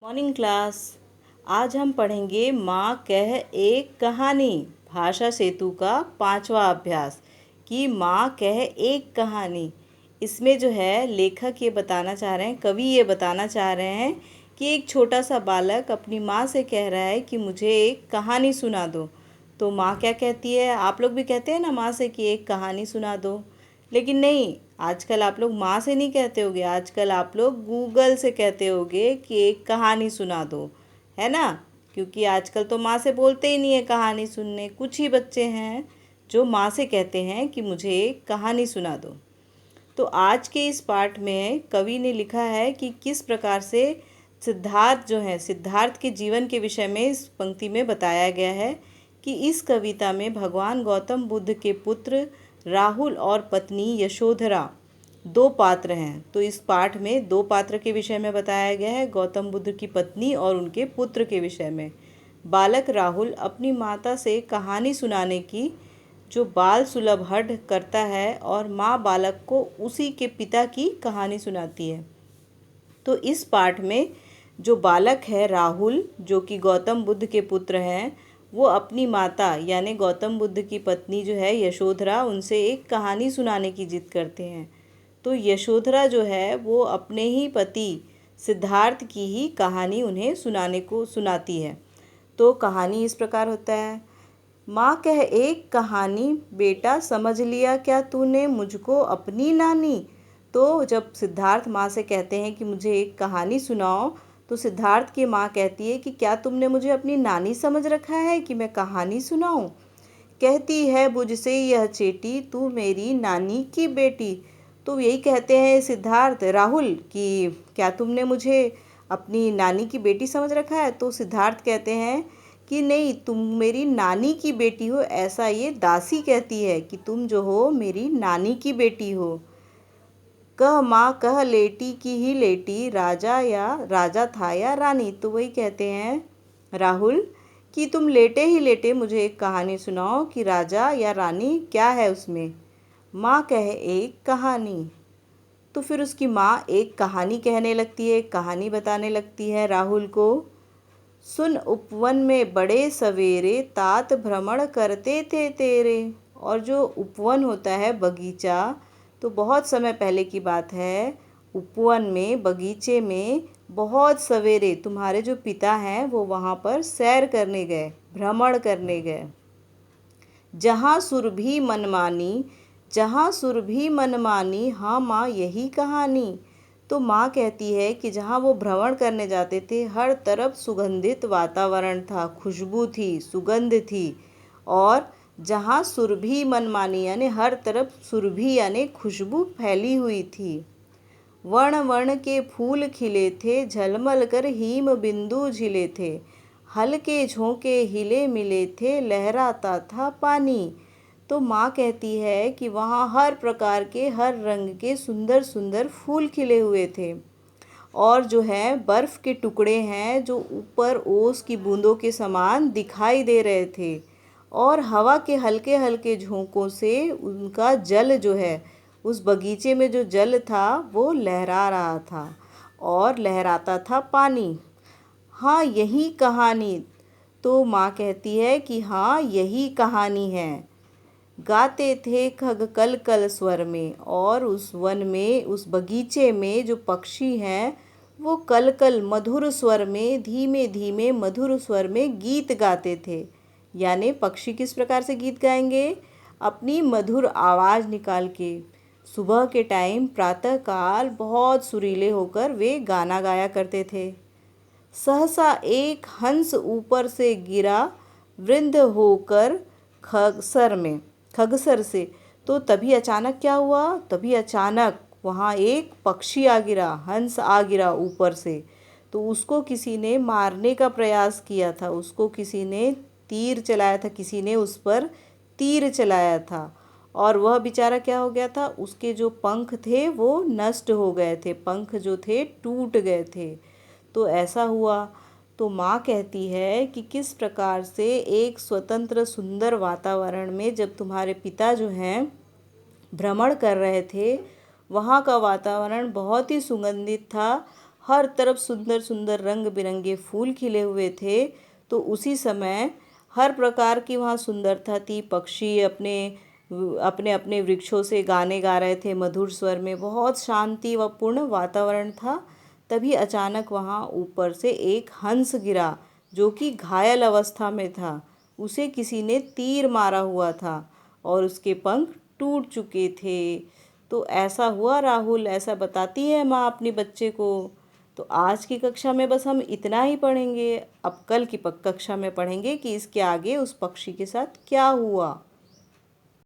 Morning class. आज हम पढ़ेंगे माँ कह एक कहानी, भाषा सेतु का 5वां अभ्यास कि माँ कह एक कहानी। इसमें जो है लेखक ये बताना चाह रहे हैं, कवि ये बताना चाह रहे हैं कि एक छोटा सा बालक अपनी माँ से कह रहा है कि मुझे एक कहानी सुना दो। तो माँ क्या कहती है? आप लोग भी कहते हैं ना माँ से कि एक कहानी सुना दो, लेकिन नहीं, आजकल आप लोग माँ से नहीं कहते होगे, आजकल आप लोग गूगल से कहते होगे कि एक कहानी सुना दो, है ना। क्योंकि आजकल तो माँ से बोलते ही नहीं है कहानी सुनने। कुछ ही बच्चे हैं जो माँ से कहते हैं कि मुझे एक कहानी सुना दो। तो आज के इस पाठ में कवि ने लिखा है कि किस प्रकार से सिद्धार्थ जो है, सिद्धार्थ के जीवन के विषय में इस पंक्ति में बताया गया है कि इस कविता में भगवान गौतम बुद्ध के पुत्र राहुल और पत्नी यशोधरा दो पात्र हैं। तो इस पाठ में दो पात्र के विषय में बताया गया है, गौतम बुद्ध की पत्नी और उनके पुत्र के विषय में। बालक राहुल अपनी माता से कहानी सुनाने की जो बाल सुलभ हठ करता है और माँ बालक को उसी के पिता की कहानी सुनाती है। तो इस पाठ में जो बालक है राहुल, जो कि गौतम बुद्ध के पुत्र हैं, वो अपनी माता यानी गौतम बुद्ध की पत्नी जो है यशोधरा, उनसे एक कहानी सुनाने की जिद करते हैं। तो यशोधरा जो है वो अपने ही पति सिद्धार्थ की ही कहानी उन्हें सुनाती है। तो कहानी इस प्रकार होता है। माँ कह एक कहानी, बेटा समझ लिया क्या तूने मुझको अपनी नानी। तो जब सिद्धार्थ माँ से कहते हैं कि मुझे एक कहानी सुनाओ, तो सिद्धार्थ की माँ कहती है कि क्या तुमने मुझे अपनी नानी समझ रखा है कि मैं कहानी सुनाऊं। कहती है मुझसे यह चेटी, तू मेरी नानी की बेटी। तो यही कहते हैं सिद्धार्थ राहुल कि क्या तुमने मुझे अपनी नानी की बेटी समझ रखा है। तो सिद्धार्थ कहते हैं कि नहीं, तुम मेरी नानी की बेटी हो, ऐसा ये दासी कहती है कि तुम जो हो मेरी नानी की बेटी हो। कह माँ कह लेटी की ही लेटी, राजा था या रानी। तो वही कहते हैं राहुल कि तुम लेटे ही लेटे मुझे एक कहानी सुनाओ कि राजा या रानी क्या है उसमें। माँ कहे एक कहानी। तो फिर उसकी माँ एक कहानी कहने लगती है, एक कहानी बताने लगती है राहुल को। सुन उपवन में बड़े सवेरे, तात भ्रमण करते थे तेरे। और जो उपवन होता है बगीचा, तो बहुत समय पहले की बात है, उपवन में बगीचे में बहुत सवेरे तुम्हारे जो पिता हैं वो वहाँ पर सैर करने गए, भ्रमण करने गए। जहाँ सुरभि मनमानी, जहाँ सुरभि मनमानी, हाँ माँ यही कहानी। तो माँ कहती है कि जहाँ वो भ्रमण करने जाते थे हर तरफ सुगंधित वातावरण था, खुशबू थी, सुगंध थी। और जहाँ सुरभि मनमानी यानी हर तरफ सुरभि यानी खुशबू फैली हुई थी। वर्ण वर्ण के फूल खिले थे, झलमल कर हीम बिंदु झिले थे। हल्के झोंके हिले मिले थे, लहराता था पानी। तो माँ कहती है कि वहाँ हर प्रकार के, हर रंग के सुंदर सुंदर फूल खिले हुए थे। और जो है बर्फ़ के टुकड़े हैं जो ऊपर ओस की बूंदों के समान दिखाई दे रहे थे। और हवा के हल्के हल्के झोंकों से उनका जल जो है, उस बगीचे में जो जल था वो लहरा रहा था और लहराता था पानी। हाँ यही कहानी। तो माँ कहती है कि हाँ यही कहानी है। गाते थे खग कल कल स्वर में, और उस वन में, उस बगीचे में जो पक्षी हैं वो कल कल मधुर स्वर में, धीमे धीमे मधुर स्वर में गीत गाते थे। यानी पक्षी किस प्रकार से गीत गाएंगे? अपनी मधुर आवाज़ निकाल के। सुबह के टाइम प्रातःकाल बहुत सुरीले होकर वे गाना गाया करते थे। सहसा एक हंस ऊपर से गिरा, वृंद होकर खगसर से। तो तभी अचानक क्या हुआ? तभी अचानक वहाँ एक पक्षी आ गिरा, हंस आ गिरा ऊपर से। तो उसको किसी ने मारने का प्रयास किया था, उसको किसी ने तीर चलाया था, किसी ने उस पर तीर चलाया था। और वह बेचारा क्या हो गया था? उसके जो पंख थे वो नष्ट हो गए थे, पंख जो थे टूट गए थे। तो ऐसा हुआ। तो माँ कहती है कि किस प्रकार से एक स्वतंत्र सुंदर वातावरण में जब तुम्हारे पिता जो हैं भ्रमण कर रहे थे, वहाँ का वातावरण बहुत ही सुगंधित था। हर तरफ सुंदर सुंदर रंग बिरंगे फूल खिले हुए थे। तो उसी समय हर प्रकार की वहाँ सुंदरता थी। पक्षी अपने अपने अपने वृक्षों से गाने गा रहे थे मधुर स्वर में। बहुत शांति व पूर्ण वातावरण था। तभी अचानक वहाँ ऊपर से एक हंस गिरा, जो कि घायल अवस्था में था। उसे किसी ने तीर मारा हुआ था और उसके पंख टूट चुके थे। तो ऐसा हुआ राहुल, ऐसा बताती है माँ अपने बच्चे को। तो आज की कक्षा में बस हम इतना ही पढ़ेंगे। अब कल की कक्षा में पढ़ेंगे कि इसके आगे उस पक्षी के साथ क्या हुआ।